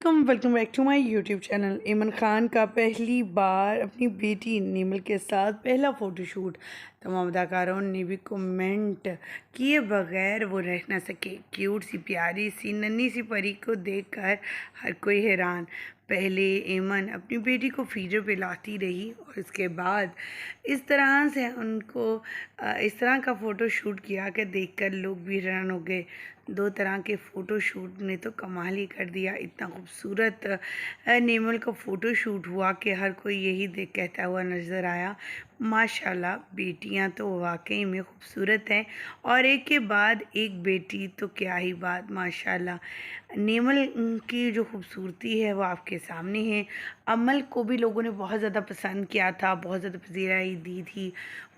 Welcome back to my YouTube channel. Imran Khan का पहली बार अपनी बेटी नीमल के साथ पहला फ़ोटोशूट। तमाम अदाकारों ने भी कमेंट किए बगैर वो रह ना सके। क्यूट सी प्यारी सी नन्ही सी परी को देखकर हर कोई हैरान। पहले एमन अपनी बेटी को फीडर पे लाती रही और इसके बाद इस तरह से उनको इस तरह का फ़ोटो शूट किया कि देखकर लोग भी हैरान हो गए। दो तरह के फ़ोटो शूट ने तो कमाल ही कर दिया। इतना खूबसूरत नेमल का फ़ोटो शूट हुआ कि हर कोई यही देख कहता हुआ नज़र आया, माशाल्लाह बेटियां तो वाकई में खूबसूरत हैं और एक के बाद एक बेटी तो क्या ही बात। माशाल्लाह नेमल की जो खूबसूरती है वो आपके सामने है। अमल को भी लोगों ने बहुत ज़्यादा पसंद किया था, बहुत ज़्यादा पजीराई दी थी,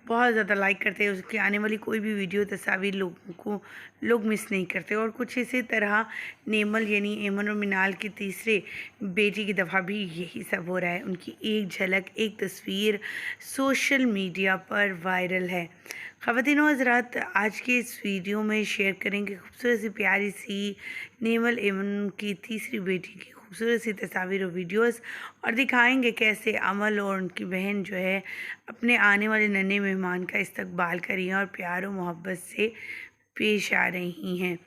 बहुत ज़्यादा लाइक करते हैं। उसकी आने वाली कोई भी वीडियो तस्वीर लोगों को लोग मिस नहीं करते। और कुछ इसी तरह नेमल यानी एमन और मिनाल की तीसरे बेटी की दफ़ा भी यही सब हो रहा है। उनकी एक झलक, एक तस्वीर सोशल मीडिया पर वायरल है। ख़वातीन व हज़रात, आज के इस वीडियो में शेयर करेंगे खूबसूरत सी प्यारी सी नेमल एमन की तीसरी बेटी की खूबसूरत सी तस्वीर और वीडियोस, और दिखाएंगे कैसे अमल और उनकी बहन जो है अपने आने वाले नन्हे मेहमान का इस्तकबाल कर रही हैं और प्यार और मोहब्बत से पेश आ रही हैं।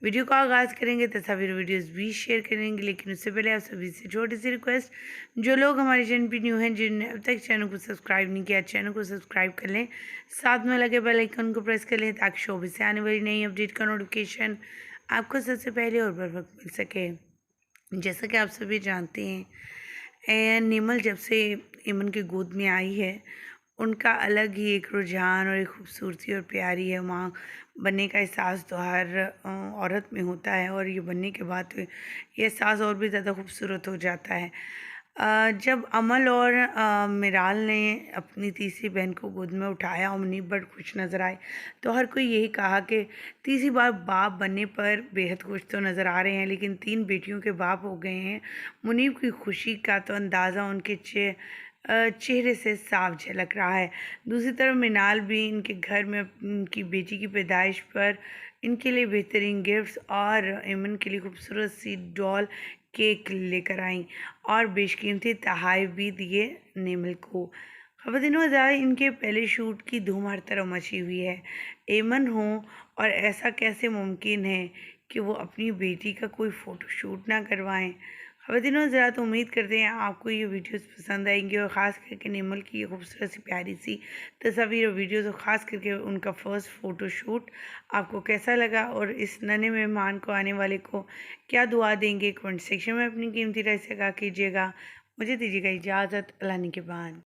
वीडियो का आगाज़ करेंगे, तस्वीर वीडियोस भी शेयर करेंगे, लेकिन उससे पहले आप सभी से छोटी सी रिक्वेस्ट, जो लोग हमारे चैनल पर न्यू हैं, जिन्होंने अब तक चैनल को सब्सक्राइब नहीं किया, चैनल को सब्सक्राइब कर लें, साथ में लगे बेल आइकन को प्रेस कर लें ताकि शोबे से आने वाली नई अपडेट का नोटिफिकेशन आपको सबसे पहले और बर वक्त मिल सके। जैसा कि आप सभी जानते हैं, नेमल जब से एमन की गोद में आई है, उनका अलग ही एक रुझान और एक खूबसूरती और प्यारी है माँ बनने का एहसास तो हर औरत में होता है, और ये बनने के बाद तो ये एहसास और भी ज़्यादा खूबसूरत हो जाता है। जब अमल और मिराल ने अपनी तीसरी बहन को गोद में उठाया और मुनीब बड़ खुश नज़र आए, तो हर कोई यही कहा कि तीसरी बार बाप बनने पर बेहद खुश तो नज़र आ रहे हैं, लेकिन 3 बेटियों के बाप हो गए हैं। मुनीब की खुशी का तो अंदाज़ा उनके चेहरे से साफ झलक रहा है। दूसरी तरफ मिनाल भी इनके घर में उनकी बेटी की पैदाइश पर इनके लिए बेहतरीन गिफ्ट्स और एमन के लिए खूबसूरत सी डॉल केक लेकर आई और बेशकीमती तोहफ़े भी दिए नेमल को। ख़वातीनो हज़रात, इनके पहले शूट की धूम हर तरफ मची हुई है। एमन हो और ऐसा कैसे मुमकिन है कि वो अपनी बेटी का कोई फ़ोटो शूट ना करवाएं। ख़वातीनो हज़रात, उम्मीद करते हैं आपको ये वीडियोस पसंद आएंगे और ख़ास करके नेमल की ये खूबसूरत सी प्यारी सी तस्वीर और वीडियोस, और ख़ास करके उनका फ़र्स्ट फ़ोटो शूट आपको कैसा लगा और इस नन्हे मेहमान को आने वाले को क्या दुआ देंगे, कमेंट सेक्शन में अपनी कीमती राय से कहा कीजिएगा। मुझे दीजिएगा इजाज़त, अल्लाह ने के बाद।